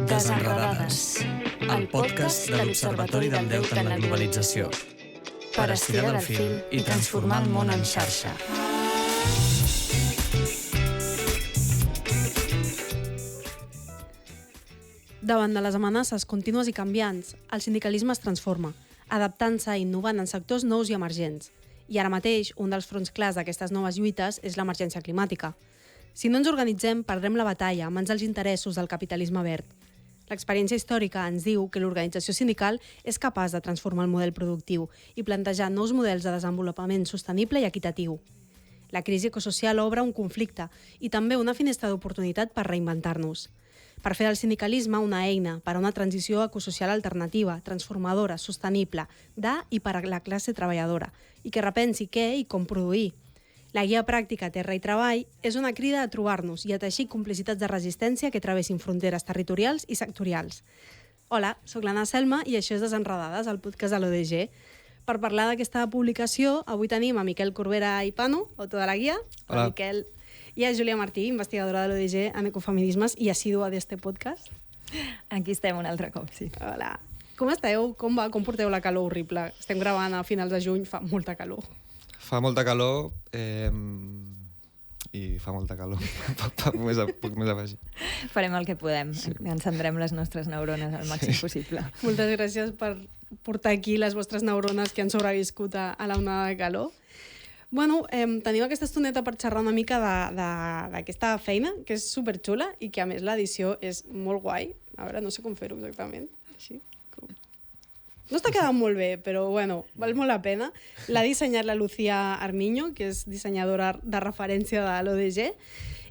Desenredades, el podcast de l'Observatori del Deute en la Globalització, per estirar del fil i transformar el món en xarxa. Davant de les amenaces contínues i canviants, el sindicalisme es transforma, adaptant-se i innovant en sectors nous i emergents. I ara mateix, un dels fronts clars d'aquestes noves lluites és l'emergència climàtica. Si no ens organitzem, perdrem la batalla a mans dels interessos del capitalisme verd. L'experiència històrica ens diu que l'organització sindical és capaç de transformar el model productiu i plantejar nous models de desenvolupament sostenible i equitatiu. La crisi ecosocial obre un conflicte i també una finestra d'oportunitat per reinventar-nos. Per fer del sindicalisme una eina per a una transició ecosocial alternativa, transformadora, sostenible, de i per a la classe treballadora, i que repensi què i com produir. La guia pràctica Terra i Treball és una crida a trobar-nos i a teixir complicitats de resistència que travessin fronteres territorials i sectorials. Hola, sóc l'Anna Selma i això és Desenredades, el podcast de l'ODG. Per parlar d'aquesta publicació, avui tenim a Miquel Corbera i Pano, autor de la guia. Hola. Miquel. I a Júlia Martí, investigadora de l'ODG en ecofeminismes i assídua d'este podcast. Aquí estem un altre cop, sí. Hola. Com esteu? Com va? Com porteu la calor horrible? Estem gravant a finals de juny, fa molta calor. Fa molta calor i fa molta calor. Puc més afegir. Farem el que podem. Sí. Encendrem les nostres neurones al màxim possible. Moltes gràcies per portar aquí les vostres neurones que han sobreviscut a la onada de calor. Bueno, tenim aquesta estoneta per xerrar una mica d'aquesta feina, que és superxula i que a més l'edició és molt guai. A veure, no sé com fer-ho exactament. Així. No està quedant molt bé, però bueno, val molt la pena. L'ha dissenyat la Lucía Armiño, que és dissenyadora de referència de l'ODG.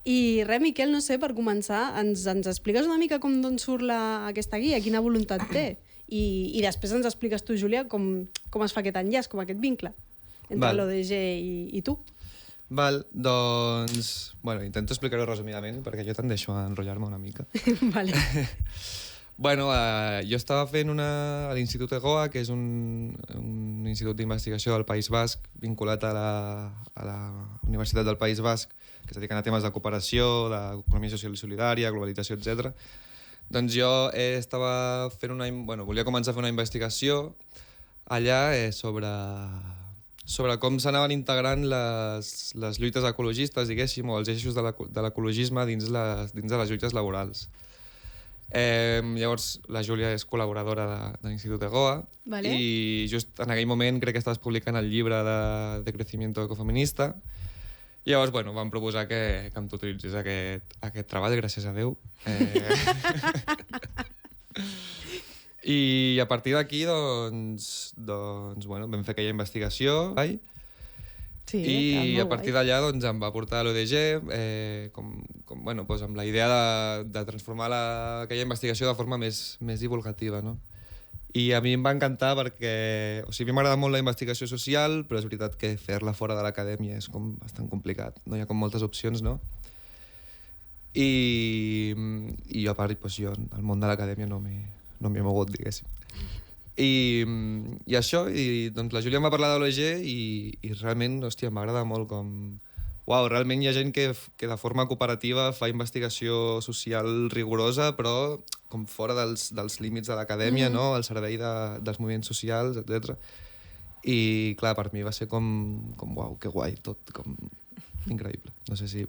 I res, Miquel, no sé, per començar, ens expliques una mica d'on surt aquesta guia, quina voluntat té. I després ens expliques tu, Júlia, com es fa aquest enllaç, com aquest vincle entre l'ODG i tu. Val, doncs... Bueno, intento explicar-ho resumidament, perquè jo tendeixo a enrotllar-me una mica. Vale. Bueno, jo estava fent a l'Institut EGOA, que és un institut d'investigació del País Basc vinculat a la Universitat del País Basc, que es dediquen a temes de cooperació, d'economia social i solidària, globalització, etc. Doncs jo estava fent volia començar a fer una investigació allà sobre com s'anaven integrant les lluites ecologistes, diguéssim, o els eixos de l'ecologisme dins de les lluites laborals. Llavors, la Júlia és col·laboradora de l'Institut EGOA. Vale. I just en aquell moment crec que estaves publicant el llibre de Crecimiento Ecofeminista. Llavors, vam proposar que em tutelitzés aquest treball, gràcies a Déu. I a partir d'aquí, vam fer aquella investigació. Sí, i a partir d'allà em va portar a l'ODG amb la idea de transformar aquella investigació de forma més divulgativa, no? I a mi em va encantar perquè... O sigui, a mi m'agrada molt la investigació social, però és veritat que fer-la fora de l'acadèmia és bastant complicat. No hi ha moltes opcions, no? I jo, a part, jo al món de l'acadèmia no m'hi he mogut, diguéssim. I això, doncs la Júlia em va parlar de l'ODG i realment, hòstia, m'agrada molt com... Uau, realment hi ha gent que de forma cooperativa fa investigació social rigorosa, però com fora dels límits de l'acadèmia, no? Al servei dels moviments socials, etc. I, clar, per mi va ser com uau, que guai, tot com increïble. No sé si...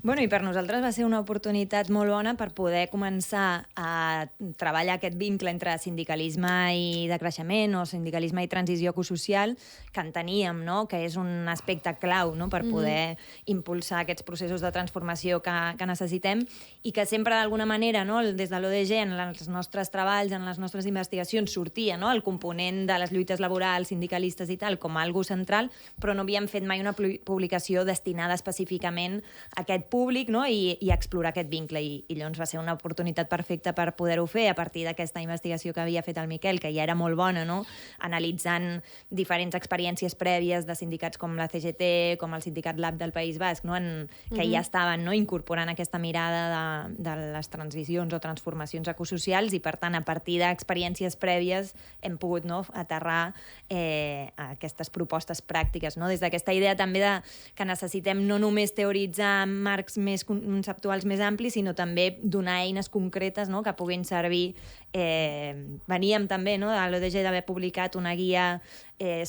Bueno, i per nosaltres va ser una oportunitat molt bona per poder començar a treballar aquest vincle entre sindicalisme i de creixement o sindicalisme i transició ecosocial que enteníem, no? Que és un aspecte clau, no? Per poder impulsar aquests processos de transformació que necessitem i que sempre d'alguna manera, no? Des de l'ODG en els nostres treballs, en les nostres investigacions sortia, no? El component de les lluites laborals, sindicalistes i tal com a algo central, però no havíem fet mai una publicació destinada específicament a aquest públic, no? I explorar aquest vincle. I llavors va ser una oportunitat perfecta per poder-ho fer a partir d'aquesta investigació que havia fet el Miquel, que ja era molt bona, no? Analitzant diferents experiències prèvies de sindicats com la CGT, com el Sindicat Lab del País Basc, no? Que ja estaven, no? Incorporant aquesta mirada de les transicions o transformacions ecosocials i, per tant, a partir d'experiències prèvies hem pogut, no? Aterrar a aquestes propostes pràctiques, no? Des d'aquesta idea també que necessitem no només teoritzar de marcs més conceptuals més amplis, sinó també donar eines concretes, no?, que puguin servir. Veníem també, no?, de l'ODG d'haver publicat una guia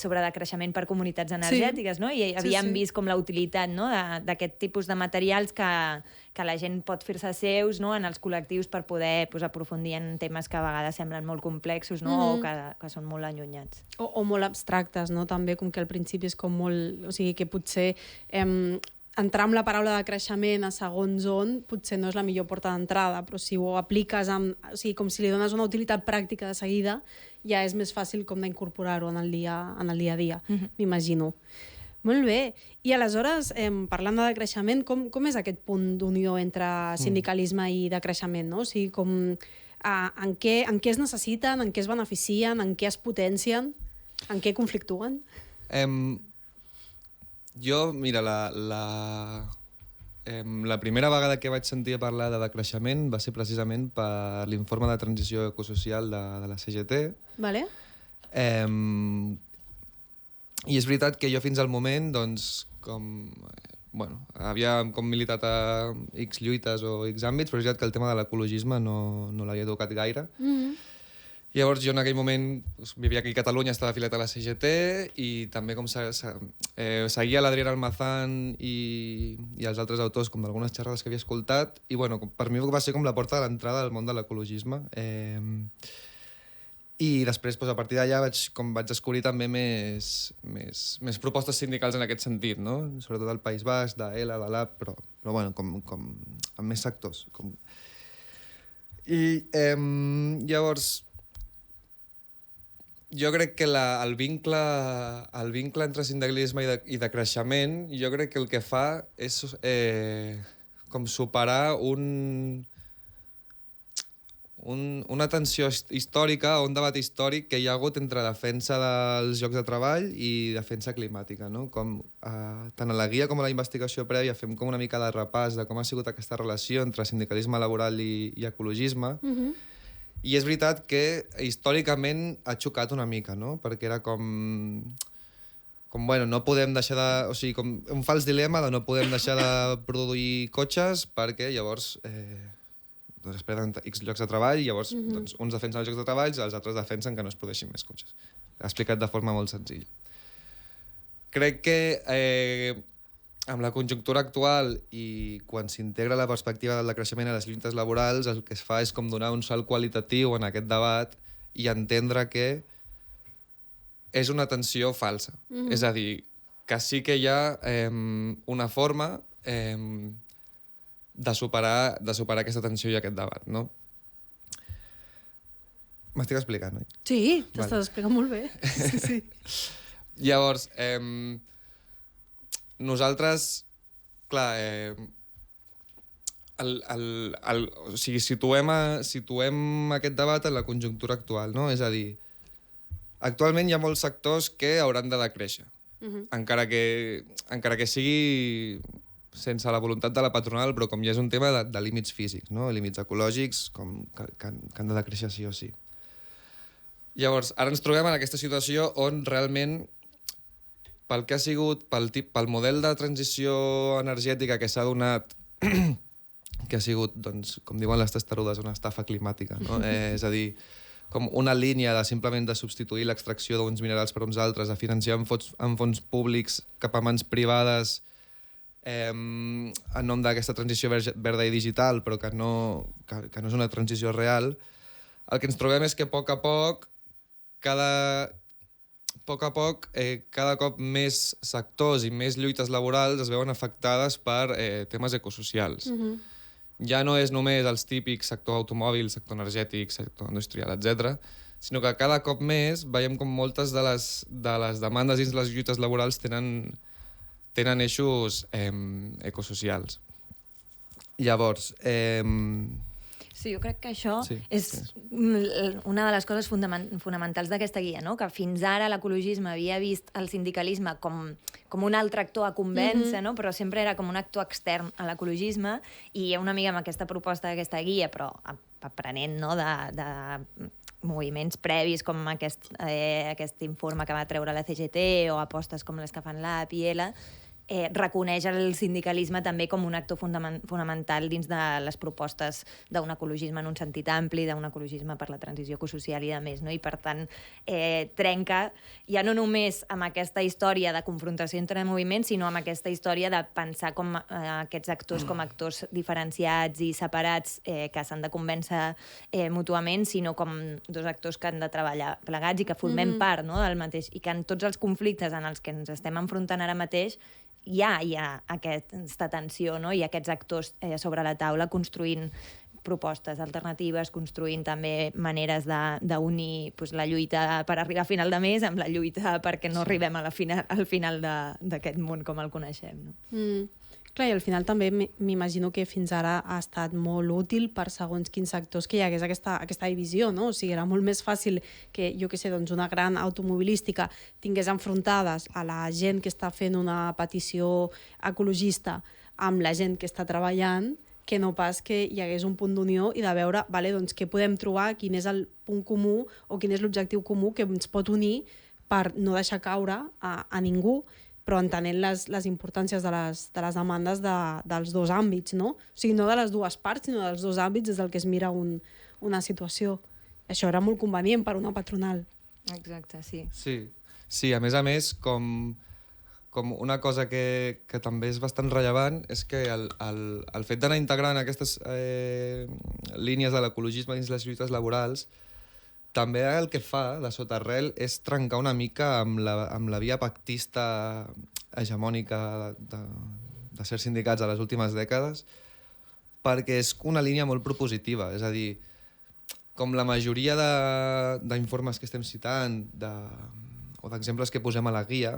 sobre decreixement per comunitats energètiques, no?, i havíem vist com la utilitat, no?, d'aquest tipus de materials que la gent pot fer-se seus, no?, en els col·lectius per poder aprofundir en temes que a vegades semblen molt complexos, no?, o que són molt allunyats. O molt abstractes, no?, també, com que al principi és com molt... O sigui, que potser entrar amb la paraula de creixement a segons on potser no és la millor porta d'entrada, però si ho apliques o sigui, com si li dones una utilitat pràctica de seguida, ja és més fàcil com d'incorporar-ho en el dia a dia, m'imagino. Molt bé. I aleshores, parlant de decreixement, com és aquest punt d'unió entre sindicalisme i decreixement, no? O sigui, en què es necessiten, en què es beneficien, en què es potencien, en què conflictuen? Jo, mira, la primera vegada que vaig sentir parlar de decreixement va ser precisament per l'informe de transició ecosocial de la CGT. Vale. I és veritat que jo fins al moment, doncs, havia militat a X lluites o X àmbits, però és veritat que el tema de l'ecologisme no l'havia tocat gaire. Llavors jo en aquell moment vivia aquí a Catalunya, estava afiliat a la CGT i també seguia l'Adrián Almazán i els altres autors d'algunes xerrades que havia escoltat i per mi va ser com la porta de l'entrada al món de l'ecologisme. I després, a partir d'allà, vaig descobrir també més propostes sindicals en aquest sentit, no? Sobretot al País Basc, d'ELA, de l'AP, però com amb més sectors. I llavors, jo crec que el vincle entre sindicalisme i decreixement, jo crec que el que fa és com superar una tensió històrica o un debat històric que hi ha hagut entre defensa dels llocs de treball i defensa climàtica, no? Tant a la guia com a la investigació prèvia fem com una mica de repàs de com ha sigut aquesta relació entre sindicalisme laboral i ecologisme. I és veritat que històricament ha xocat una mica, no? Perquè era no podem deixar de... O sigui, com un fals dilema de no podem deixar de produir cotxes perquè llavors es perden X llocs de treball i llavors uns defensen els llocs de treball i els altres defensen que no es produeixin més cotxes. L'he explicat de forma molt senzilla. Crec que amb la conjuntura actual i quan s'integra la perspectiva del decreixement a les lluites laborals, el que es fa és com donar un salt qualitatiu en aquest debat i entendre que és una tensió falsa. És a dir, que sí que hi ha una forma de superar aquesta tensió i aquest debat, no? M'estic explicant, oi? Sí, t'estàs explicant molt bé. Sí. Llavors, nosaltres, clar, o sigui, situem aquest debat en la conjuntura actual, no? És a dir, actualment hi ha molts sectors que hauran de decréixer, encara que sigui sense la voluntat de la patronal, però com ja és un tema de límits físics, no? Límits ecològics que han de decréixer sí o sí. Llavors, ara ens trobem en aquesta situació on realment pel que ha sigut, pel model de transició energètica que s'ha donat, que ha sigut, doncs, com diuen les testarudes, una estafa climàtica, no? És a dir, com una línia de simplement de substituir l'extracció d'uns minerals per uns altres, a financiar amb fons públics cap a mans privades en nom d'aquesta transició verda i digital, però que no és una transició real. El que ens trobem és que a poc a poc cada cop més sectors i més lluites laborals es veuen afectades per temes ecosocials. Ja no és només els típics sector automòbil, sector energètic, sector industrial, etc., sinó que cada cop més veiem com moltes de les demandes dins les lluites laborals tenen eixos ecosocials. Llavors, sí, jo crec que això és una de les coses fonamentals d'aquesta guia, no? Que fins ara l'ecologisme havia vist el sindicalisme com un altre actor a convèncer, no? Però sempre era com un actor extern a l'ecologisme i una mica amb aquesta proposta d'aquesta guia, però aprenent, no? de moviments previs com aquest informe que va treure la CGT o apostes com les que fan l'AP i ELA, reconeix el sindicalisme també com un actor fonamental dins de les propostes d'un ecologisme en un sentit ampli, d'un ecologisme per la transició ecosocial i de més, no? I per tant trenca ja no només amb aquesta història de confrontació entre moviments, sinó amb aquesta història de pensar com aquests actors com actors diferenciats i separats que s'han de convèncer mútuament, sinó com dos actors que han de treballar plegats i que formem part, no, del mateix, i que en tots els conflictes en els que ens estem enfrontant ara mateix hi ha aquesta tensió, no? I aquests actors sobre la taula construint propostes alternatives, construint també maneres d'unir la lluita per arribar a final de mes amb la lluita perquè no arribem al final d'aquest món com el coneixem. No? Clar, i al final també m'imagino que fins ara ha estat molt útil per segons quins sectors que hi hagués aquesta divisió, no? O sigui, era molt més fàcil que, jo què sé, doncs una gran automobilística tingués enfrontades a la gent que està fent una petició ecologista amb la gent que està treballant, que no pas que hi hagués un punt d'unió i de veure, vale, doncs, què podem trobar, quin és el punt comú o quin és l'objectiu comú que ens pot unir per no deixar caure a ningú, però entenent les importàncies de les demandes dels dos àmbits, no? O sigui, no de les dues parts, sinó dels dos àmbits des del que es mira una situació. Això era molt convenient per una patronal. Exacte, sí. Sí, a més, com una cosa que també és bastant rellevant és que el fet d'anar integrant aquestes línies de l'ecologisme dins les lluites laborals també el que fa, de sotarrel, és trencar una mica amb la via pactista hegemònica de certs sindicats a les últimes dècades, perquè és una línia molt propositiva. És a dir, com la majoria d'informes que estem citant o d'exemples que posem a la guia,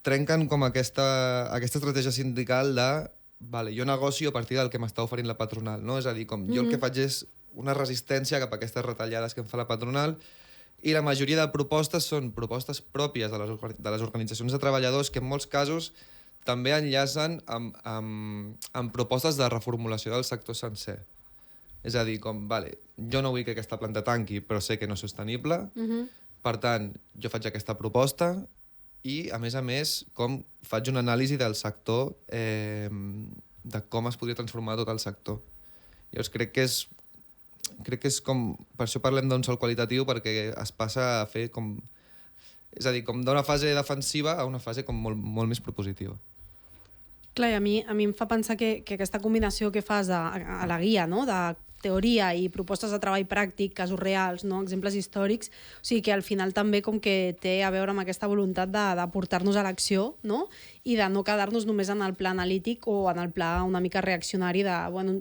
trenquen com aquesta estratègia sindical de vale, jo negocio a partir del que m'està oferint la patronal, no? És a dir, com jo el que faig és una resistència cap a aquestes retallades que em fa la patronal, i la majoria de propostes són propostes pròpies de les organitzacions de treballadors que en molts casos també enllacen amb propostes de reformulació del sector sencer. És a dir, com, vale, jo no vull que aquesta planta tanqui, però sé que no és sostenible, per tant, jo faig aquesta proposta i, a més, com faig una anàlisi del sector, de com es podria transformar tot el sector. Llavors, crec que és com... Per això parlem d'un sòl qualitatiu, perquè es passa a fer com... És a dir, com d'una fase defensiva a una fase com molt més propositiva. Clar, i a mi em fa pensar que aquesta combinació que fas a la guia, no?, de teoria i propostes de treball pràctic, casos reals, no?, exemples històrics, o sigui que al final també com que té a veure amb aquesta voluntat de portar-nos a l'acció, no?, i de no quedar-nos només en el pla analític o en el pla una mica reaccionari de, bueno,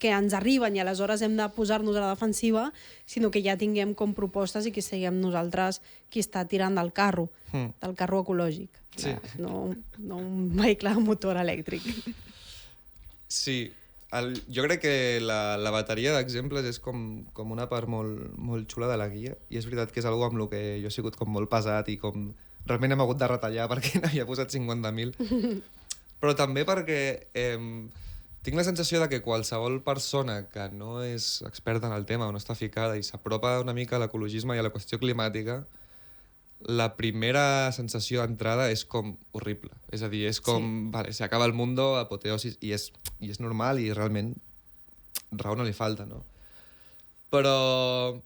que ens arriben i aleshores hem de posar-nos a la defensiva, sinó que ja tinguem com propostes i que siguem nosaltres qui està tirant del carro ecològic. Sí. No un vehicle de motor elèctric. Sí, jo crec que la bateria d'exemples és com una part molt xula de la guia, i és veritat que és algo amb el que jo he sigut com molt pesat i com realment hem hagut de retallar perquè n'havia posat 50.000. Però també perquè tinc la sensació de que qualsevol persona que no és experta en el tema o no està ficada i s'apropa una mica a l'ecologisme i a la qüestió climàtica, la primera sensació d'entrada és com horrible. És a dir, és com, vale, se acaba el mundo, apoteosis, i és normal i realment raó no li falta, no? Però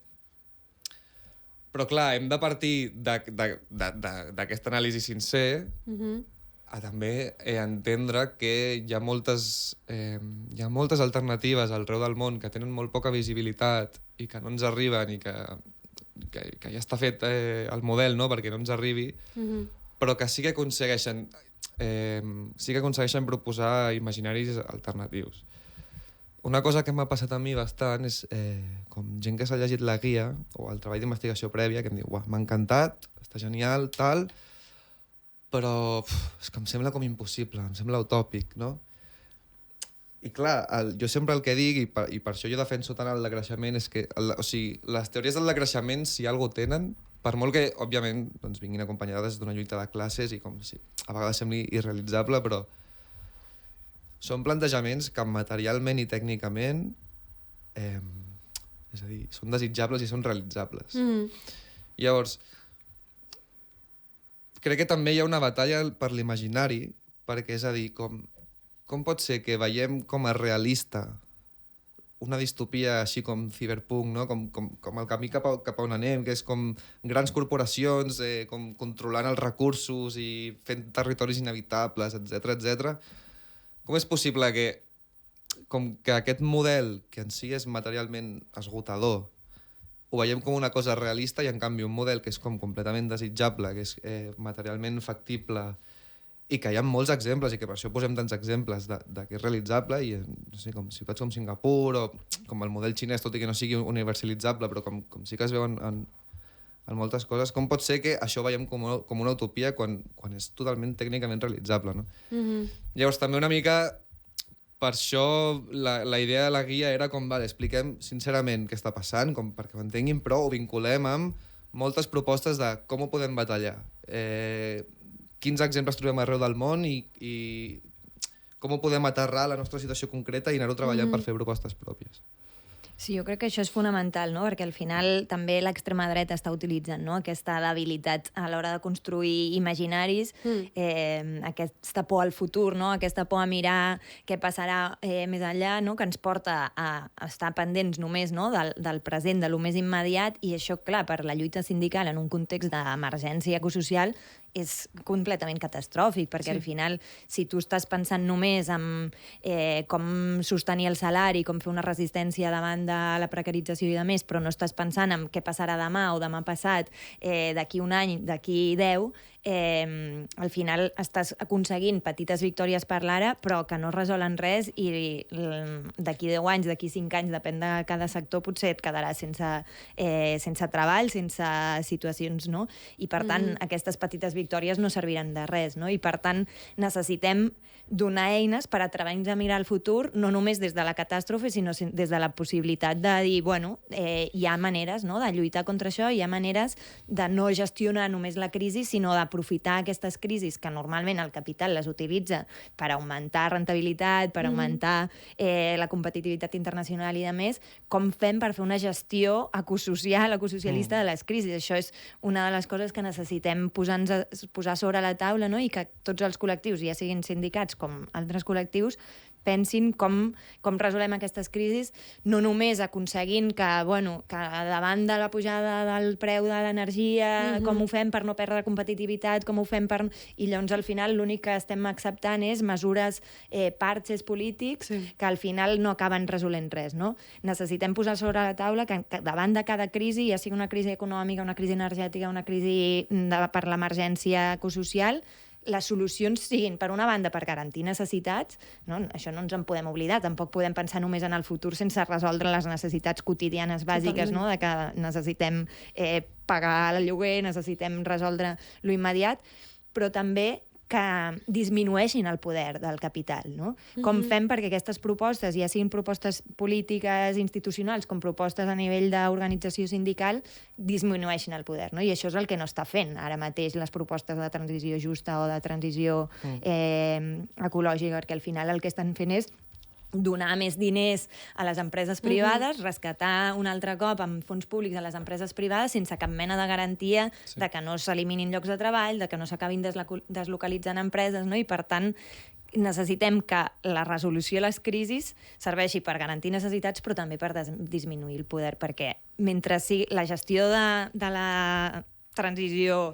clar, hem de partir d'aquest anàlisi sincer a també entendre que hi ha moltes alternatives arreu del món que tenen molt poca visibilitat i que no ens arriben i que ja està fet el model, no?, perquè no ens arribi, però que sí que aconsegueixen proposar imaginaris alternatius. Una cosa que m'ha passat a mi bastant és com gent que s'ha llegit la guia o el treball d'investigació prèvia, que em diu, m'ha encantat, està genial, tal, però és que em sembla com impossible, em sembla utòpic, no? I clar, jo sempre el que dic, i per això jo defenso tant el decreixement, és que les teories del decreixement, si alguna cosa tenen, per molt que, òbviament, doncs, vinguin acompanyades d'una lluita de classes i com si a vegades sembli irrealitzable, però són plantejaments que materialment i tècnicament és a dir, són desitjables i són realitzables. Llavors, crec que també hi ha una batalla per l'imaginari, perquè és a dir, com pot ser que veiem com a realista una distopia així com Cyberpunk, no? com el camí cap a on anem, que és com grans corporacions com controlant els recursos i fent territoris inevitables, etc. Com és possible que aquest model, que en si és materialment esgotador, ho veiem com una cosa realista i en canvi un model que és com completament desitjable, que és materialment factible i que hi ha molts exemples i que per això posem tants exemples de que és realitzable i no sé, com ciutats com Singapur o com el model xinès, tot i que no sigui universalitzable, però com sí que es veuen en moltes coses, com pot ser que això veiem com una utopia quan és totalment tècnicament realitzable, no? Llavors també una mica per això la idea de la guia era com, vale, expliquem sincerament què està passant, com perquè ho entenguin, però ho vinculem amb moltes propostes de com ho podem batallar. Quins exemples trobem arreu del món i com ho podem aterrar a la nostra situació concreta i anar-ho treballant per fer propostes pròpies. Sí, jo crec que això és fonamental, no? Perquè al final també l'extrema dreta està utilitzant, no? Aquesta debilitat a l'hora de construir imaginaris, aquesta por al futur, no? Aquesta por a mirar què passarà més enllà, no? Que ens porta a estar pendents només, no? del present, de lo més immediat, i això, clar, per la lluita sindical en un context d'emergència ecosocial és completament catastròfic, perquè al final, si tu estàs pensant només en com sostenir el salari, com fer una resistència davant de la precarització i de més, però no estàs pensant en què passarà demà o demà passat, d'aquí un any, d'aquí 10, al final estàs aconseguint petites victòries per l'ara, però que no resolen res i d'aquí 10 anys, d'aquí 5 anys, depèn de cada sector, potser et quedaràs sense treball, sense situacions, no? I per tant, aquestes petites victòries no serviran de res, no? I per tant, necessitem donar eines per atreure-nos a mirar el futur, no només des de la catàstrofe, sinó des de la possibilitat de dir, bueno, hi ha maneres, no?, de lluitar contra això, hi ha maneres de no gestionar només la crisi, sinó d'aprofitar aquestes crisis que normalment el capital les utilitza per augmentar rendibilitat, per augmentar la competitivitat internacional i de més, com fem per fer una gestió ecosocial, ecosocialista de les crisis. Això és una de les coses que necessitem posar sobre la taula, no?, i que tots els col·lectius, ja siguin sindicats com altres col·lectius, pensin com resolem aquestes crisis, no només aconseguint que davant de la pujada del preu de l'energia, com ho fem per no perdre competitivitat, com ho fem per... I llavors, al final, l'únic que estem acceptant és mesures, parches polítics, que al final no acaben resolent res, no? Necessitem posar sobre la taula que davant de cada crisi, ja sigui una crisi econòmica, una crisi energètica, una crisi per l'emergència ecosocial, les solucions siguin, per una banda, per garantir necessitats, no? Això no ens en podem oblidar, tampoc podem pensar només en el futur sense resoldre les necessitats quotidianes bàsiques, no?, de que necessitem pagar el lloguer, necessitem resoldre lo immediat, però també que disminueixin el poder del capital, no? Com fem perquè aquestes propostes, ja siguin propostes polítiques, institucionals, com propostes a nivell d'organització sindical, disminueixin el poder, no? I això és el que no està fent ara mateix les propostes de transició justa o de transició ecològica, perquè al final el que estan fent és donar més diners a les empreses privades, rescatar un altre cop amb fons públics a les empreses privades sense cap mena de garantia de que no s'eliminin llocs de treball, de que no s'acabin deslocalitzant empreses, no? I per tant necessitem que la resolució de les crisis serveixi per garantir necessitats però també per disminuir el poder, perquè mentre la gestió de la transició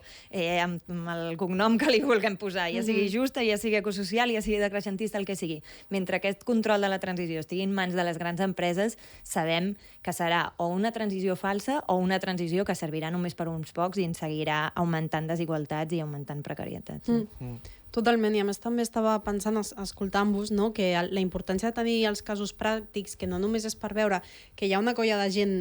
amb el cognom que li vulguem posar, ja sigui justa, ja sigui ecosocial, ja sigui decreixentista, el que sigui. Mentre aquest control de la transició estigui en mans de les grans empreses, sabem que serà o una transició falsa o una transició que servirà només per uns pocs i ens seguirà augmentant desigualtats i augmentant precarietats. Totalment, i a més també estava pensant, escoltant-vos, no?, que la importància de tenir els casos pràctics, que no només és per veure que hi ha una colla de gent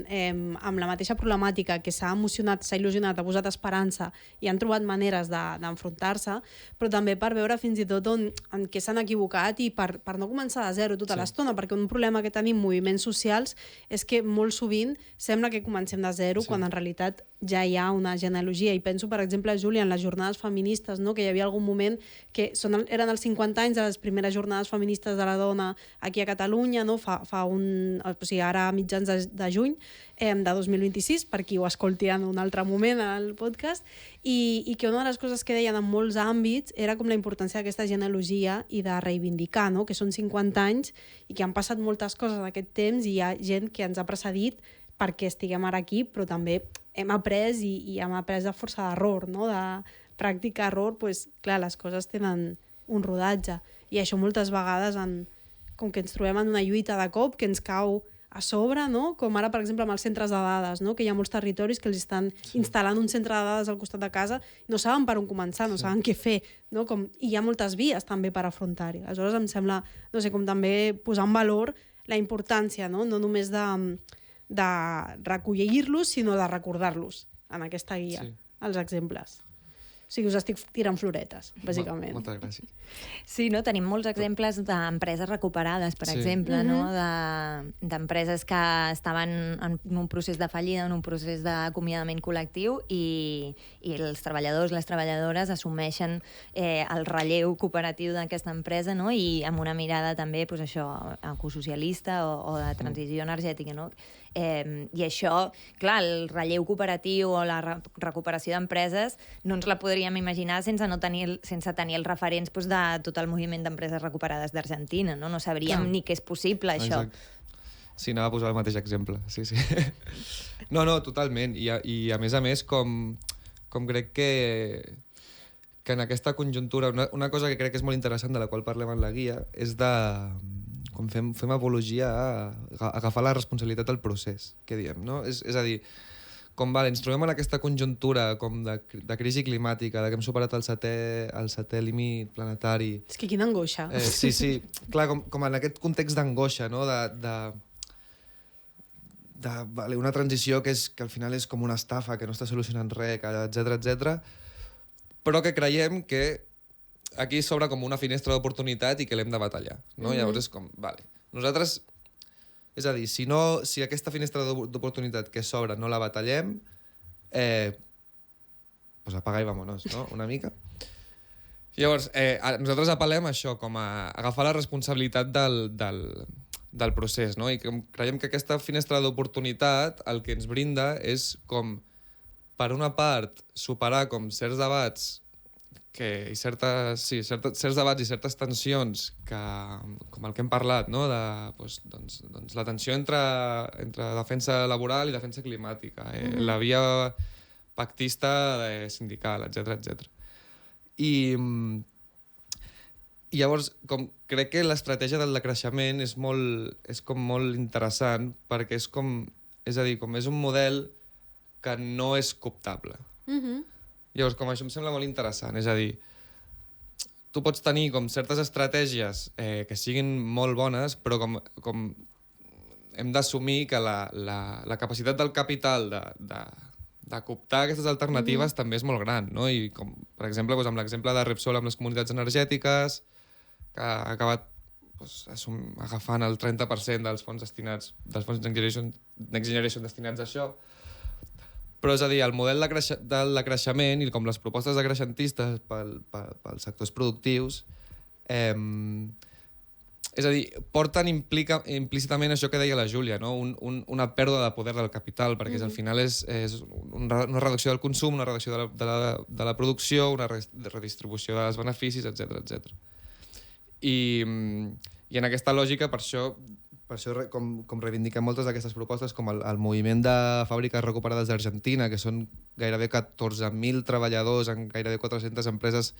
amb la mateixa problemàtica, que s'ha emocionat, s'ha il·lusionat, ha posat esperança i han trobat maneres d'enfrontar-se, però també per veure fins i tot en què s'han equivocat i per no començar de zero tota l'estona, perquè un problema que tenim moviments socials és que molt sovint sembla que comencem de zero quan en realitat ja hi ha una genealogia. I penso, per exemple, Júlia, en les jornades feministes, no?, que hi havia algun moment que eren els 50 anys de les primeres jornades feministes de la dona aquí a Catalunya, no? Ara a mitjans de juny de 2026, per qui ho escolti en un altre moment al podcast, i que una de les coses que deien en molts àmbits era com la importància d'aquesta genealogia i de reivindicar, no? Que són 50 anys i que han passat moltes coses en aquest temps i hi ha gent que ens ha precedit perquè estiguem ara aquí, però també hem après i hem après de força d'error, no? De pràctica error, doncs, clar, les coses tenen un rodatge. I això moltes vegades, com que ens trobem en una lluita de cop, que ens cau a sobre, no? Com ara, per exemple, amb els centres de dades, no? Que hi ha molts territoris que els estan instal·lant un centre de dades al costat de casa, no saben per on començar, no saben què fer, no? I hi ha moltes vies també per afrontar-hi. Aleshores em sembla, no sé, com també posar en valor la importància, no només de recollir-los, sinó de recordar-los en aquesta guia, els exemples. O sigui, us estic tirant floretes, bàsicament. Moltes gràcies. Sí, no? Tenim molts exemples d'empreses recuperades, per exemple, no? D'empreses que estaven en un procés de fallida, en un procés d'acomiadament col·lectiu i els treballadors, les treballadores assumeixen el relleu cooperatiu d'aquesta empresa, no? I amb una mirada també, doncs això, ecosocialista o de transició energètica, no? I això, clar, el relleu cooperatiu o la recuperació d'empreses no ens la podríem imaginar sense tenir els referents de tot el moviment d'empreses recuperades d'Argentina, no? No sabríem ni que és possible, això. Exacte. Sí, anava a posar el mateix exemple, sí. No, totalment. I a més, com crec que en aquesta conjuntura, una cosa que crec que és molt interessant, de la qual parlem en la guia, és de com fem apologia a agafar la responsabilitat del procés, que diem, no? És a dir, com ens trobem en aquesta conjuntura com de crisi climàtica, de que hem superat el setè límit planetari. És que quina angoixa. Sí. Clar, com en aquest context d'angoixa, no? Una transició que al final és com una estafa, que no està solucionant res, etc. Però que creiem que aquí s'obre com una finestra d'oportunitat i que l'hem de batallar, no? Llavors és com, vale, nosaltres... És a dir, si aquesta finestra d'oportunitat que s'obre no la batallem, pues apaga i vámonos, no? Una mica. Llavors, nosaltres apel·lem a això, com a agafar la responsabilitat del procés, no? I creiem que aquesta finestra d'oportunitat el que ens brinda és com, per una part, superar com certs debats certs debats i certes tensions com el que hem parlat, no? Doncs la tensió entre defensa laboral i defensa climàtica, la via pactista sindical, etc. I llavors crec que l'estratègia del decreixement és com molt interessant perquè és un model que no és cooptable. Llavors, com això em sembla molt interessant, és a dir, tu pots tenir com certes estratègies que siguin molt bones, però com hem d'assumir que la capacitat del capital de cooptar aquestes alternatives també és molt gran, no? I com, per exemple, amb l'exemple de Repsol amb les comunitats energètiques, que ha acabat agafant el 30% dels fons Next Generation destinats a això. Però és a dir, el model del decreixement i com les propostes decreixentistes pels sectors productius és a dir, porten implícitament això que deia la Júlia, no? Una pèrdua de poder del capital, perquè al final és una reducció del consum, una reducció de la producció, una redistribució dels beneficis, etc. I en aquesta lògica, per això com reivindiquem moltes d'aquestes propostes, com el moviment de fàbriques recuperades d'Argentina, que són gairebé 14.000 treballadors en gairebé 400 empreses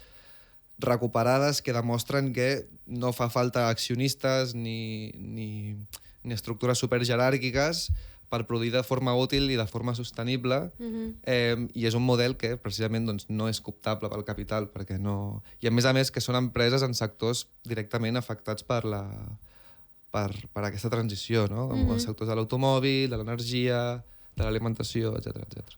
recuperades, que demostren que no fa falta accionistes ni estructures superjeràrquiques per produir de forma útil i de forma sostenible, i és un model que precisament no és cooptable pel capital, perquè no... I a més que són empreses en sectors directament afectats per aquesta transició, no? Com els sectors de l'automòbil, de l'energia, de l'alimentació, etc.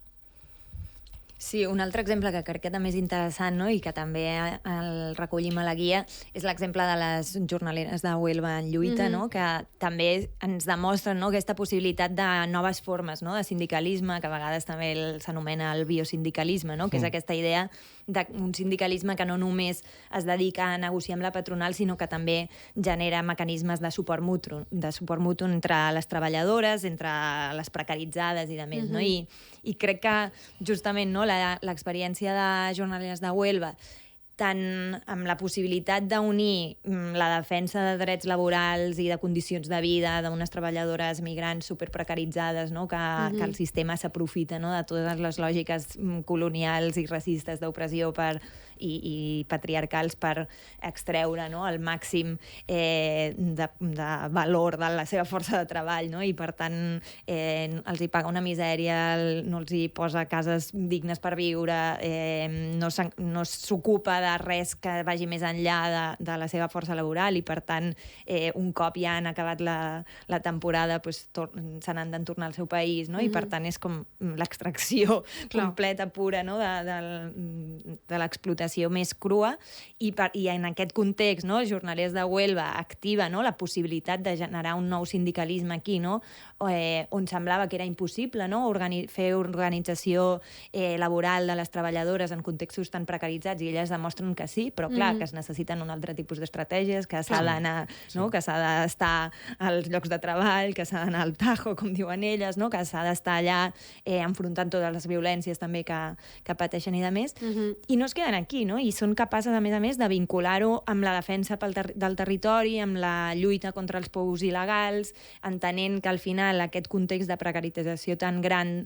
Sí, un altre exemple que crec que també és interessant, no? I que també el recollim a la guia és l'exemple de les jornaleres de Huelva en lluita, no? Que també ens demostren, no? Aquesta possibilitat de noves formes, no? De sindicalisme, que a vegades també s'anomena el biosindicalisme, no? Que és aquesta idea d'un sindicalisme que no només es dedica a negociar amb la patronal, sinó que també genera mecanismes de suport mutu entre les treballadores, entre les precaritzades i de més. No? I crec que justament no, l'experiència de Jornaleres de Huelva, tant amb la possibilitat d'unir la defensa de drets laborals i de condicions de vida d'unes treballadores migrants superprecaritzades, no? que el sistema s'aprofita, no? de totes les lògiques colonials i racistes d'opressió i patriarcals per extreure, no? el màxim de valor de la seva força de treball, no? I per tant els hi paga una misèria, no els hi posa cases dignes per viure, no s'ocupa de res que vagi més enllà de la seva força laboral i per tant un cop ja han acabat la temporada se n'han de tornar al seu país, no? I per tant és com l'extracció completa, pura, no? de l'explotació més crua i en aquest context, no? Jornalers de Huelva activa, no? La possibilitat de generar un nou sindicalisme aquí, no? On semblava que era impossible, no? Fer organització laboral de les treballadores en contextos tan precaritzats i elles demostren que sí, però clar, que es necessiten un altre tipus d'estratègies, que s'ha d'anar, no? Que s'ha d'estar als llocs de treball, que s'ha d'anar al tajo, com diuen elles, no? Que s'ha d'estar allà enfrontant totes les violències també que pateixen i de més. I no es queden aquí, no? I són capaces, a més, de vincular-ho amb la defensa del territori, amb la lluita contra els pous il·legals, entenent que al final aquest context de precarització tan gran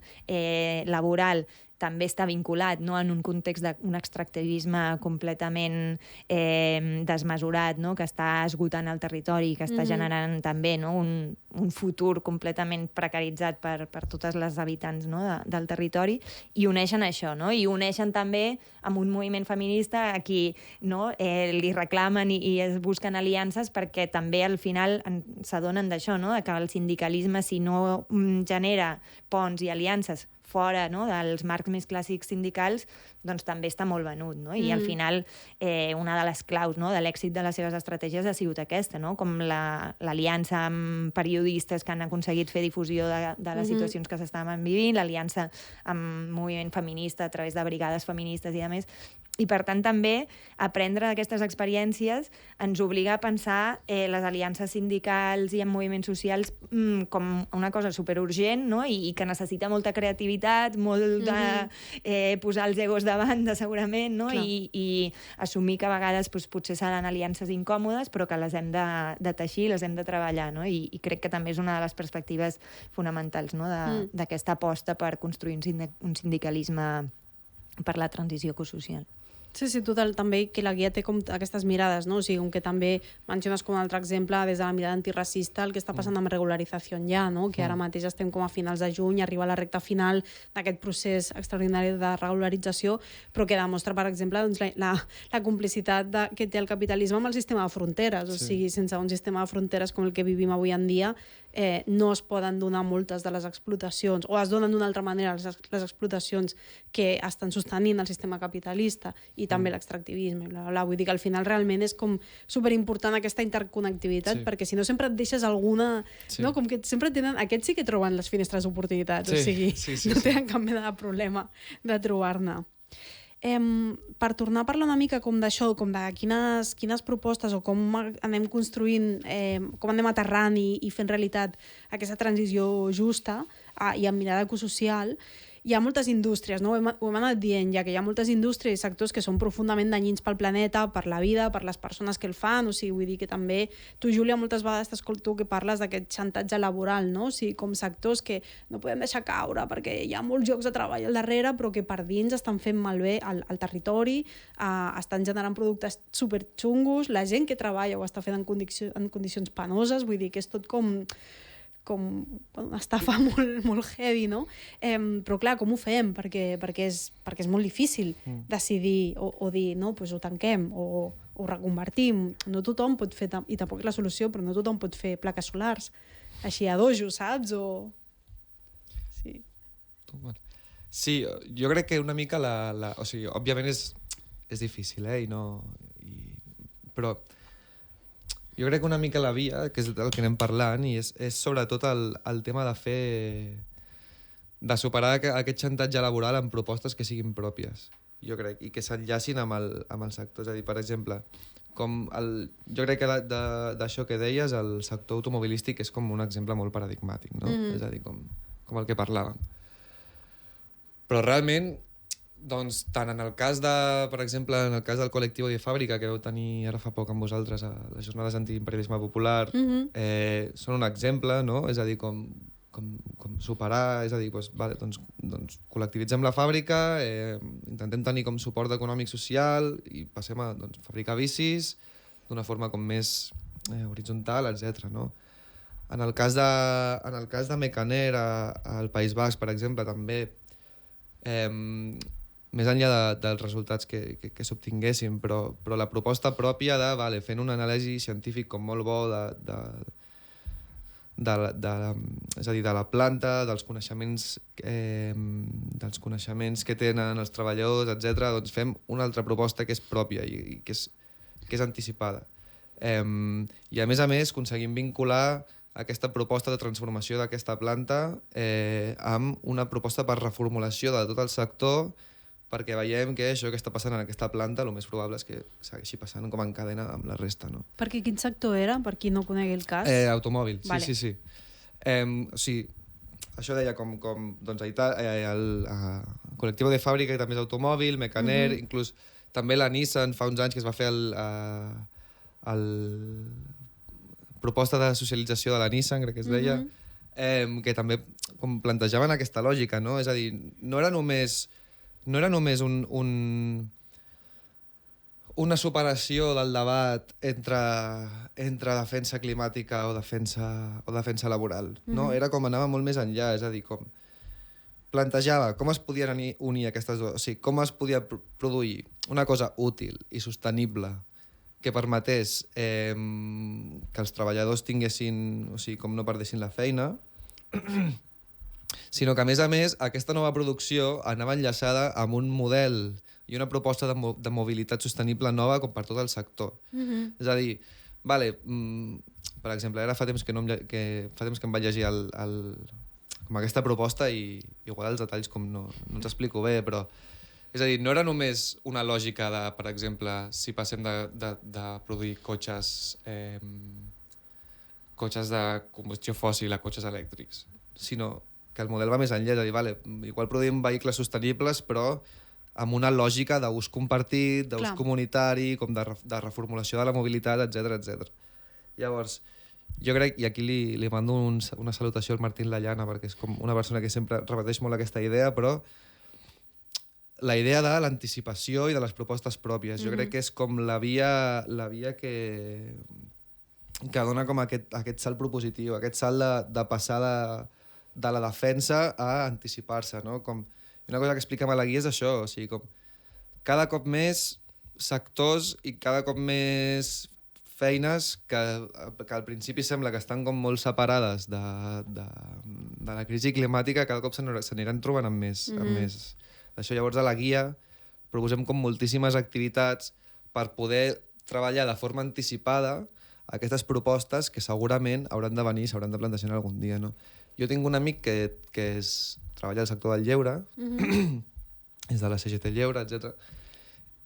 laboral també està vinculat, no? En un context d'un extractivisme completament desmesurat, no? Que està esgotant el territori i que està generant també, no? un futur completament precaritzat per totes les habitants, no? del territori, i uneixen això, no? I uneixen també amb un moviment feminista a qui, no? Li reclamen i es busquen aliances perquè també al final s'adonen d'això, no? Que el sindicalisme, si no genera ponts i aliances fora, no? dels marcs més clàssics sindicals, doncs també està molt venut, no? I al final una de les claus, no? de l'èxit de les seves estratègies ha sigut aquesta, no? Com l'aliança amb periodistes que han aconseguit fer difusió de les situacions que s'estaven vivint, l'aliança amb moviment feminista a través de brigades feministes i de més. I, per tant, també aprendre d'aquestes experiències ens obliga a pensar les aliances sindicals i en moviments socials com una cosa superurgent, no? I que necessita molta creativitat, molt de posar els egos de banda, segurament, no? I assumir que a vegades potser seran aliances incòmodes, però que les hem de teixir, les hem de treballar, no? I crec que també és una de les perspectives fonamentals, no? d'aquesta aposta per construir un sindicalisme per la transició ecosocial. Sí, total, també que la guia té com aquestes mirades, no? O sigui, que també menciones com un altre exemple des de la mirada antiracista el que està passant amb regularització ja, no? Que ara mateix estem com a finals de juny, arriba a la recta final d'aquest procés extraordinari de regularització, però que demostra, per exemple, doncs, la complicitat que té el capitalisme amb el sistema de fronteres. O sigui, sense un sistema de fronteres com el que vivim avui en dia, no es poden donar moltes de les explotacions, o es donen d'una altra manera les explotacions que estan sostenint el sistema capitalista i també l'extractivisme. Vull dir que al final realment és com superimportant aquesta interconnectivitat, perquè si no sempre et deixes alguna... No? Com que sempre tenen... Aquests sí que troben les finestres d'oportunitats, o sigui, no tenen cap mena de problema de trobar-ne. Per tornar a parlar una mica com d'això, com de quines propostes o com anem construint, com anem aterrant i fent realitat aquesta transició justa i amb mirada ecosocial, hi ha moltes indústries, no? Ho hem anat dient ja, que hi ha moltes indústries i sectors que són profundament danyins pel planeta, per la vida, per les persones que el fan, o sigui, vull dir que també tu, Júlia, moltes vegades t'escolto que parles d'aquest xantatge laboral, no? O sigui, com sectors que no podem deixar caure perquè hi ha molts llocs de treball al darrere, però que per dins estan fent malbé el territori, estan generant productes superxungos, la gent que treballa ho està fent en condicions penoses, vull dir que és tot com una estafa molt heavy, no? Però clar, com ho fem? Perquè és molt difícil decidir o dir, no, doncs ho tanquem o ho reconvertim. No tothom pot fer, i tampoc és la solució, però no tothom pot fer plaques solars així a dojo, saps? Sí, jo crec que una mica o sigui, òbviament és difícil, però jo crec que una mica la via, que és el que anem parlant, i és sobretot el tema de superar aquest xantatge laboral amb propostes que siguin pròpies. jo crec, i que s'enllacin amb el sector. És a dir, per exemple, jo crec que d'això que deies, el sector automobilístic és com un exemple molt paradigmàtic, no? És a dir, com el que parlàvem. Però realment, doncs, tant en el cas per exemple, en el cas del col·lectiu de fàbrica que vau tenir ara fa poc amb vosaltres a les jornades antiimperialisme popular, són un exemple, no? És a dir, com superar, és a dir, doncs col·lectivitzem la fàbrica, intentem tenir com suport econòmic social i passem a fabricar bicis d'una forma com més horitzontal, etc. No? En el cas de Mecaner al País Basc, per exemple, també, més enllà dels resultats que s'obtinguessin, però la proposta pròpia fent un anàlisi científic com molt bo és a dir, de la planta, dels coneixements que tenen els treballadors, etc. Doncs fem una altra proposta que és pròpia i que és anticipada. I a més aconseguim vincular aquesta proposta de transformació d'aquesta planta amb una proposta per reformulació de tot el sector, perquè veiem que això que està passant en aquesta planta el més probable és que segueixi passant com en cadena amb la resta. No? Perquè quin sector era, per qui no conegui el cas? Automòbil, vale. sí. O sigui, això deia com doncs, el col·lectiu de fàbrica que també és automòbil, Mecaner, inclús també la Nissan fa uns anys que es va fer el proposta de socialització de la Nissan, crec que es deia, que també com plantejaven aquesta lògica, no? És a dir, no era només una superació del debat entre defensa climàtica o defensa laboral. No? Era com anava molt més enllà, és a dir, com plantejava com es podien unir aquestes dues, o sigui, com es podia produir una cosa útil i sostenible que permetés que els treballadors tinguessin, o sigui, com no perdessin la feina, sinó que, a més, aquesta nova producció anava enllaçada amb un model i una proposta de mobilitat sostenible nova com per tot el sector. És a dir, per exemple, ara fa temps que em vaig llegir com aquesta proposta i igual els detalls com no els explico bé, però és a dir, no era només una lògica de, per exemple, si passem de produir cotxes de combustió fòssil a cotxes elèctrics, sinó que el model va més enllà, és a dir, igual produïm vehicles sostenibles, però amb una lògica d'ús compartit, d'ús comunitari, com de reformulació de la mobilitat, etc. Llavors, jo crec, i aquí li mando una salutació al Martín Layana, perquè és com una persona que sempre repeteix molt aquesta idea, però la idea de l'anticipació i de les propostes pròpies. Jo crec que és com la via que dona com aquest salt propositiu, aquest salt de passar de la defensa a anticipar-se, no? Una cosa que expliquem a la guia és això, o sigui, com cada cop més sectors i cada cop més feines que al principi sembla que estan com molt separades de la crisi climàtica, cada cop s'aniran trobant amb més. D'això, llavors, a la guia proposem com moltíssimes activitats per poder treballar de forma anticipada aquestes propostes que segurament hauran de venir i s'hauran de plantejar algun dia, no? Jo tinc un amic que treballa al sector del lleure, és de la CGT Lleure, etc.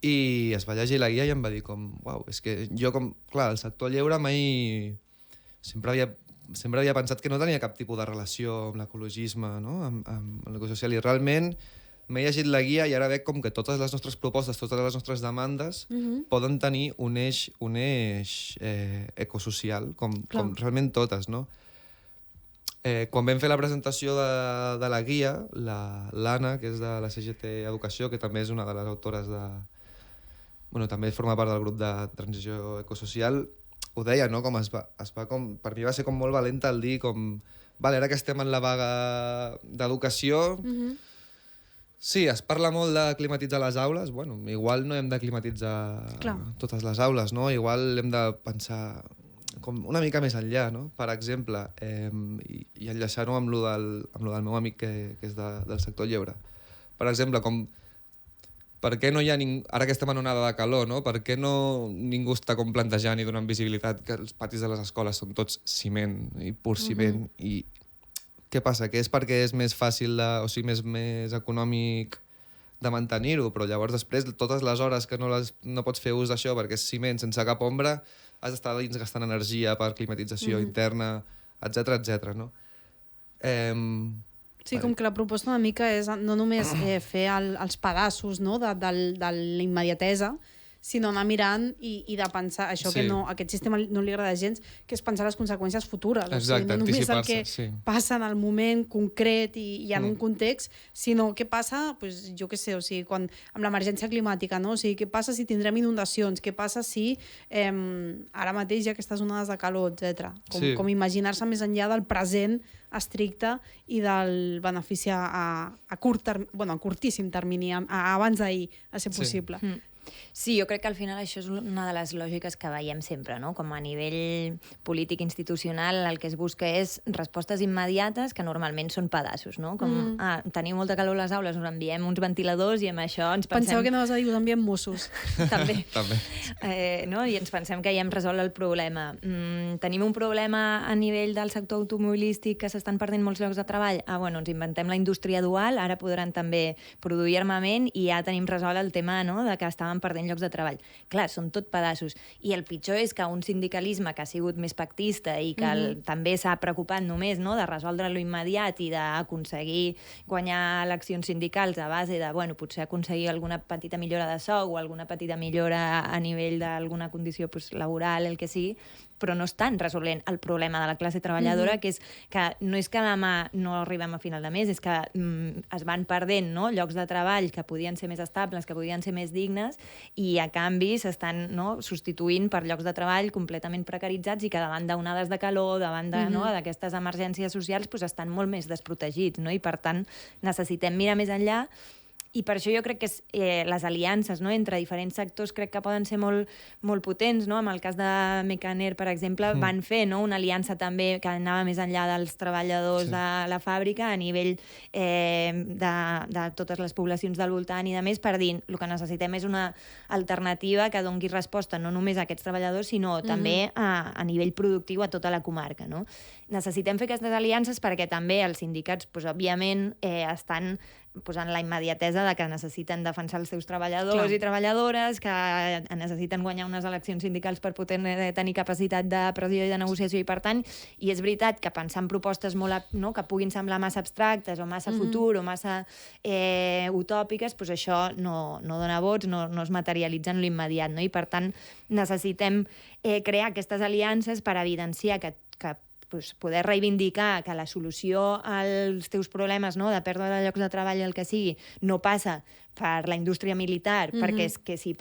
I es va llegir la guia i em va dir com, uau, és que jo com, clar, el sector lleure mai sempre havia pensat que no tenia cap tipus de relació amb l'ecologisme, no? amb l'ecosocial, i realment m'he llegit la guia i ara veig com que totes les nostres propostes, totes les nostres demandes poden tenir un eix ecosocial, com realment totes, no? Quan vam fer la presentació de la guia, l'Anna, que és de la CGT Educació, que també és una de les autores també forma part del grup de transició ecosocial, ho deia, no? Com per mi va ser com molt valenta el dir com, ara que estem en la vaga d'educació, sí, es parla molt de climatitzar les aules, igual no hem de climatitzar totes les aules, no? Igual hem de pensar com una mica més enllà, no? Per exemple, i enllaçar-ho amb lo del meu amic que és del sector lleure. Per exemple, per què no hi ha ara que estem en onada de calor, no? Per què ningú està com plantejant i donant visibilitat que els patis de les escoles són tots ciment i pur ciment? I què passa? Que és perquè és més fàcil, més econòmic de mantenir-ho, però llavors després, totes les hores que no pots fer ús d'això perquè és ciment sense cap ombra, has d'estar dins gastant energia per climatització interna, etc, no? Sí, com que la proposta una mica és no només fer els pedaços, no, de la immediatesa, sinó anar mirant i de pensar això que no, aquest sistema no li agrada gens, que és pensar les conseqüències futures. Exacte, no només el que passa en el moment concret i en un context, sinó què passa, doncs, jo què sé, o sigui, amb l'emergència climàtica, no? O sigui, què passa si tindrem inundacions, què passa si ara mateix hi ha aquestes onades de calor, etc. Com imaginar-se més enllà del present estricte i del benefici a curtíssim termini, abans d'ahir, a ser possible. Sí, jo crec que al final això és una de les lògiques que veiem sempre, no? Com a nivell polític institucional el que es busca és respostes immediates que normalment són pedaços, no? Com, teniu molta calor a les aules, us enviem uns ventiladors i amb això ens pensem... Penseu que anaves a dir, us enviem Mossos. També. També. No? I ens pensem que ja hem resolt el problema. Tenim un problema a nivell del sector automobilístic que s'estan perdent molts llocs de treball? Bueno, ens inventem la indústria dual, ara podran també produir armament i ja tenim resolt el tema, no?, de que estàvem perdent llocs de treball. Clar, són tot pedaços. I el pitjor és que un sindicalisme que ha sigut més pactista i que també s'ha preocupat només, no?, de resoldre lo immediat i d'aconseguir guanyar eleccions sindicals a base de, bueno, potser aconseguir alguna petita millora de sou o alguna petita millora a nivell d'alguna condició laboral, el que sigui, però no estan resolent el problema de la classe treballadora, que és que no és que demà no arribem a final de mes, és que es van perdent, no?, llocs de treball que podien ser més estables, que podien ser més dignes, i a canvi s'estan, no?, substituint per llocs de treball completament precaritzats i que davant d'onades de calor, davant d'aquestes emergències socials, estan molt més desprotegits, no? I per tant necessitem mirar més enllà. I per això jo crec que les aliances, no?, entre diferents sectors crec que poden ser molt, molt potents, no? En el cas de Mecaner, per exemple, van fer, no?, una aliança també que anava més enllà dels treballadors de la fàbrica a nivell de totes les poblacions del voltant i de més, per dir, el que necessitem és una alternativa que doni resposta no només a aquests treballadors, sinó també a nivell productiu a tota la comarca, no? Necessitem fer aquestes aliances perquè també els sindicats, òbviament, estan posant la immediatesa de que necessiten defensar els seus treballadors i treballadores, que necessiten guanyar unes eleccions sindicals per poder tenir capacitat de pressió i de negociació, i per tant, i és veritat que pensar en propostes molt, no?, que puguin semblar massa abstractes o massa futur o massa utòpiques, això no dona vots, no es materialitza en l'immediat, no? I per tant necessitem crear aquestes aliances per evidenciar que poder reivindicar que la solució als teus problemes, no?, de pèrdua de llocs de treball, el que sigui, no passa per la indústria militar, perquè és que si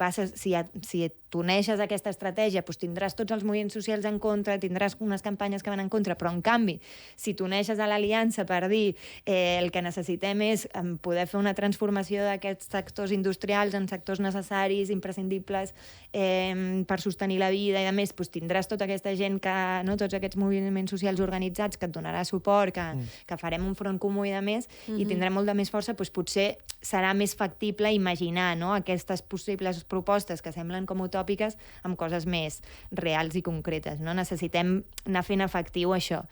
t'uneixes a aquesta estratègia, tindràs tots els moviments socials en contra, tindràs unes campanyes que van en contra, però en canvi, si t'uneixes a l'aliança per dir el que necessitem és poder fer una transformació d'aquests sectors industrials en sectors necessaris, imprescindibles per sostenir la vida i a més, tindràs tota aquesta gent, tots aquests moviments socials organitzats que et donarà suport, que farem un front comú i de més, i tindrem molta més força, potser serà més factible imaginar, no?, aquestes possibles propostes que semblen com utòpiques amb coses més reals i concretes, no? Necessitem anar fent efectiu això.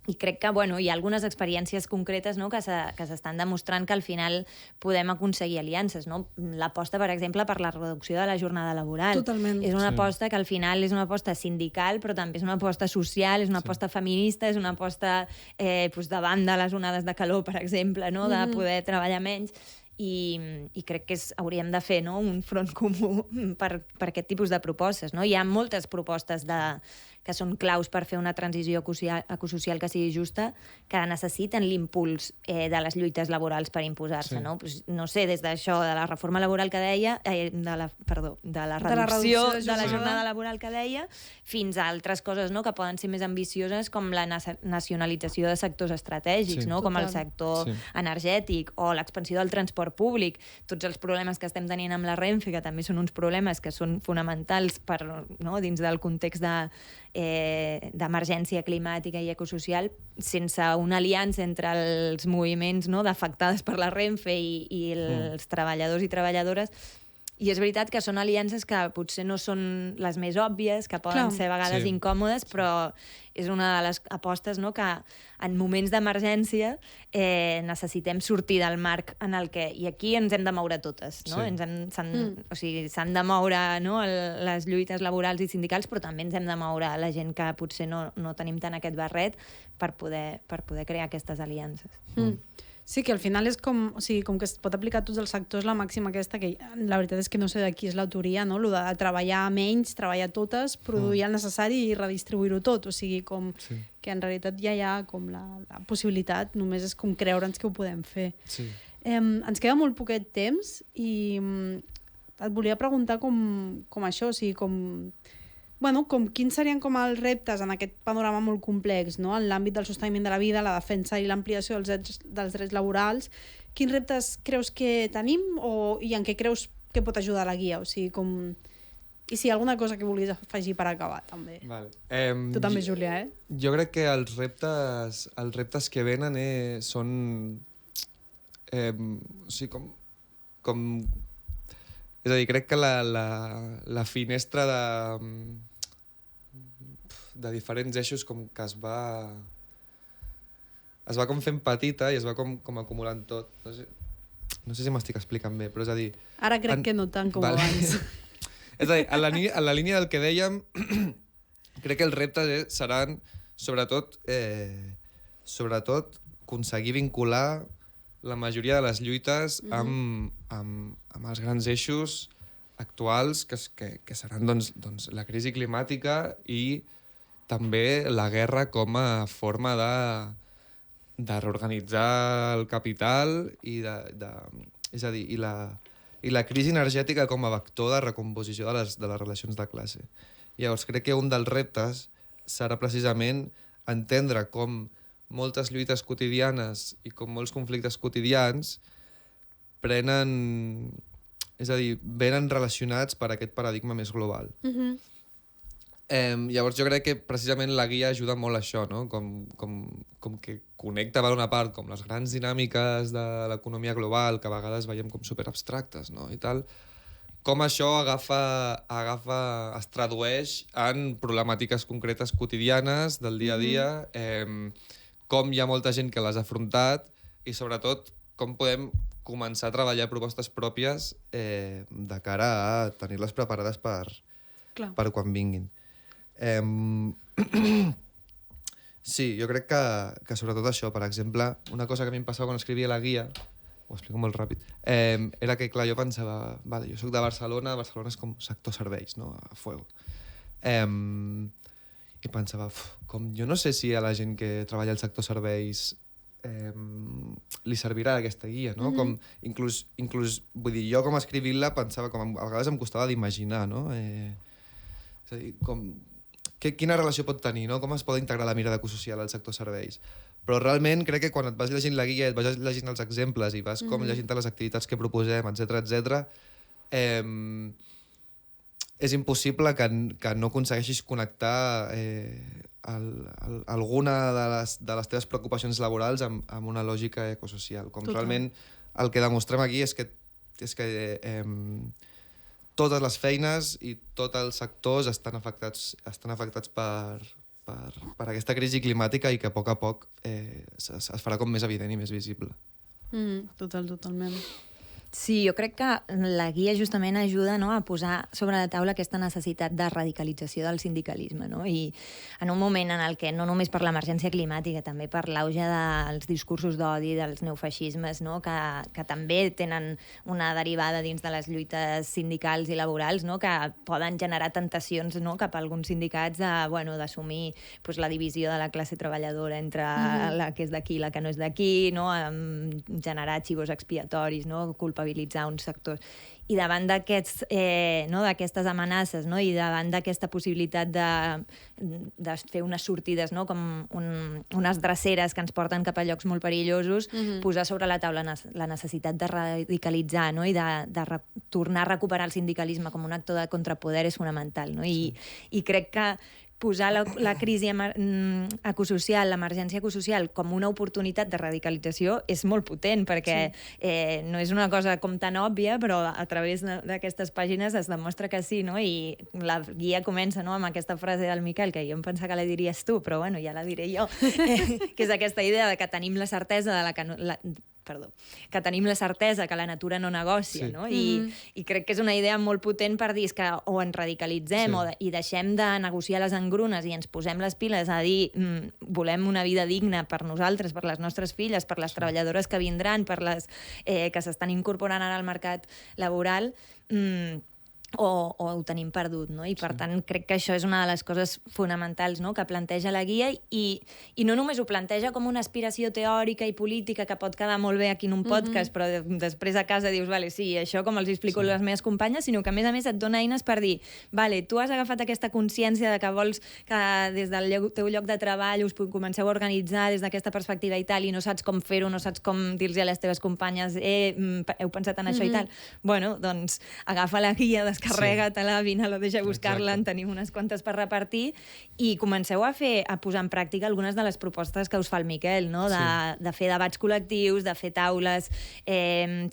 I crec que hi ha algunes experiències concretes, no?, que s'estan demostrant que al final podem aconseguir aliances, no? L'aposta, per exemple, per la reducció de la jornada laboral. Totalment. És una aposta que al final és una aposta sindical, però també és una aposta social, és una aposta feminista, és una aposta davant de les onades de calor, per exemple, no?, de poder treballar menys. I crec que hauríem de fer, no?, un front comú per aquest tipus de propostes, no? Hi ha moltes propostes que són claus per fer una transició ecosocial que sigui justa, que necessiten l'impuls de les lluites laborals per imposar-se, no? No sé, des d'això, de la reforma laboral que deia, de la reducció de la jornada laboral que deia, fins a altres coses, no?, que poden ser més ambicioses, com la nacionalització de sectors estratègics, no?, com el sector energètic o l'expansió del transport públic, tots els problemes que estem tenint amb la Renfe, que també són uns problemes que són fonamentals dins del context d'emergència climàtica i ecosocial, sense una aliança entre els moviments, no?, d'afectades per la Renfe i els treballadors i treballadores, I és veritat que són aliances que potser no són les més òbvies, que poden ser a vegades incòmodes, però és una de les apostes, no?, que en moments d'emergència necessitem sortir del marc en el que... I aquí ens hem de moure totes, no? O sigui, s'han de moure, no?, les lluites laborals i sindicals, però també ens hem de moure la gent que potser no tenim tant aquest barret per poder crear aquestes aliances. Sí, que al final és com que es pot aplicar a tots els sectors la màxima aquesta, que la veritat és que no sé de qui és l'autoria, no? Lo de treballar menys, treballar totes, produir el necessari i redistribuir-ho tot. O sigui, com que en realitat ja hi ha com la possibilitat, només és com creure'ns que ho podem fer. Sí. Ens queda molt poquet temps i et volia preguntar com això, o sigui, com quins serien com els reptes en aquest panorama molt complex, no? En l'àmbit del sosteniment de la vida, la defensa i l'ampliació dels drets laborals. Quins reptes creus que tenim i en què creus que pot ajudar la guia? O sigui, I si hi ha alguna cosa que vulguis afegir per acabar, també. Vale. Tu també, Julià, Jo crec que els reptes que venen són... o sigui, és a dir, crec que la finestra de diferents eixos com que es va com fent petita i es va com acumulant tot. No sé si m'estic explicant bé, però és a dir... Ara crec que no tant com abans. És a dir, en la línia del que dèiem, crec que els reptes seran, sobretot, aconseguir vincular la majoria de les lluites amb els grans eixos actuals que seran doncs, la crisi climàtica i també la guerra com a forma de reorganitzar el capital és a dir, i la crisi energètica com a vector de recomposició de les relacions de classe. Llavors, crec que un dels reptes serà precisament entendre com moltes lluites quotidianes i com molts conflictes quotidians és a dir, venen relacionats per aquest paradigma més global. Llavors jo crec que precisament la guia ajuda molt a això, no? Com que connecta per una part com les grans dinàmiques de l'economia global, que a vegades veiem com superabstractes, no? I tal, com això es tradueix en problemàtiques concretes quotidianes del dia a dia, com hi ha molta gent que les ha afrontat i sobretot com podem començar a treballar propostes pròpies de cara a tenir-les preparades per quan vinguin. Sí, jo crec que sobretot això, per exemple, una cosa que a mi em passava quan escrivia la guia, ho explico molt ràpid, era que, clar, jo pensava, vale, jo soc de Barcelona és com sector serveis, no?, a fuego. I pensava, jo no sé si a la gent que treballa al sector serveis li servirà aquesta guia, no? Com, inclús, vull dir, jo com escrivint-la pensava, com a vegades em costava d'imaginar, no? És a dir, quina relació pot tenir, no? Com es pot integrar la mirada ecosocial al sector serveis? Però realment crec que quan et vas llegint la guia, et vas llegint els exemples i vas com llegint les activitats que proposem, etc, és impossible que no aconsegueixis connectar alguna de les teves preocupacions laborals amb una lògica ecosocial. Com realment el que demostrem aquí és que totes les feines i tots els sectors estan afectats per aquesta crisi climàtica i que a poc es farà com més evident i més visible. Totalment. Sí, jo crec que la guia justament ajuda, no?, a posar sobre la taula aquesta necessitat de radicalització del sindicalisme, no? I en un moment en el que no només per l'emergència climàtica, també per l'auge dels discursos d'odi, dels neofeixismes, no?, que també tenen una derivada dins de les lluites sindicals i laborals, no?, que poden generar tentacions, no?, cap a alguns sindicats d'assumir la divisió de la classe treballadora entre la que és d'aquí i la que no és d'aquí, no?, generar xivos expiatoris, no?, culpabilitzar uns sectors. I davant d'aquestes amenaces, no?, i davant d'aquesta possibilitat de fer unes sortides, no?, com unes dreceres que ens porten cap a llocs molt perillosos, posar sobre la taula la necessitat de radicalitzar, no?, i de tornar a recuperar el sindicalisme com un actor de contrapoder és fonamental, no? I crec que posar la crisi ecosocial, l'emergència ecosocial, com una oportunitat de radicalització és molt potent, perquè no és una cosa com tan òbvia, però a través d'aquestes pàgines es demostra que sí, no? I la guia comença, no?, amb aquesta frase del Miquel, que jo em pensava que la diries tu, però bueno, ja la diré jo, que és aquesta idea de que tenim la certesa que tenim la certesa que la natura no negocia, no? I crec que és una idea molt potent per dir que o ens radicalitzem i deixem de negociar les engrunes i ens posem les piles a dir volem una vida digna per nosaltres, per les nostres filles, per les treballadores que vindran, per les que s'estan incorporant ara al mercat laboral, o ho tenim perdut, no? I per tant crec que això és una de les coses fonamentals, no?, que planteja la guia, i no només ho planteja com una aspiració teòrica i política que pot quedar molt bé aquí en un podcast, però després a casa dius, vale, sí, això com els explico a les meves companyes, sinó que a més et dona eines per dir, vale, tu has agafat aquesta consciència de que vols que des del teu lloc de treball us comenceu a organitzar des d'aquesta perspectiva i tal, i no saps com fer-ho, no saps com dir-los a les teves companyes heu pensat en això i tal. Bueno, doncs agafa la guia, descarrega-te-la, vine-la, deixa buscar-la, en tenim unes quantes per repartir, i comenceu a posar en pràctica algunes de les propostes que us fa el Miquel, no? De fer debats col·lectius, de fer taules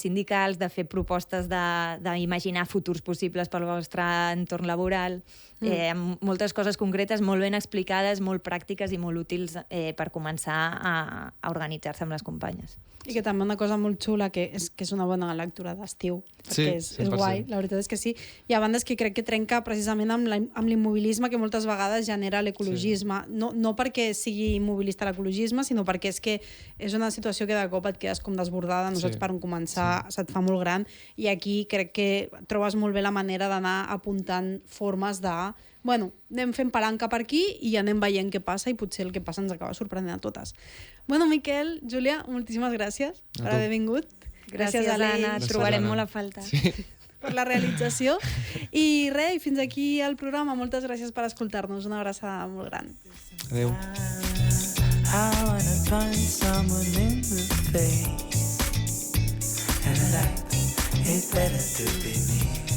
sindicals, de fer propostes d'imaginar futurs possibles pel vostre entorn laboral, amb moltes coses concretes, molt ben explicades, molt pràctiques i molt útils per començar a organitzar-se amb les companyes. I que també una cosa molt xula, que és una bona lectura d'estiu, perquè és guai, la veritat és que sí. I a banda és que crec que trenca precisament amb l'immobilisme que moltes vegades genera l'ecologisme. No perquè sigui immobilista l'ecologisme, sinó perquè és que és una situació que de cop et quedes com desbordada, no saps per on començar, se't fa molt gran, i aquí crec que trobes molt bé la manera d'anar apuntant formes de bueno, anem fent palanca per aquí i anem veient què passa, i potser el que passa ens acaba sorprenent a totes. Bueno, Miquel, Júlia, moltíssimes gràcies per haver vingut. Gràcies, Anna, et trobarem molt a falta. Per la realització. I res, i fins aquí el programa. Moltes gràcies per escoltar-nos. Una abraçada molt gran. Adéu. I wanna punch someone in the face, and I like it better to be me.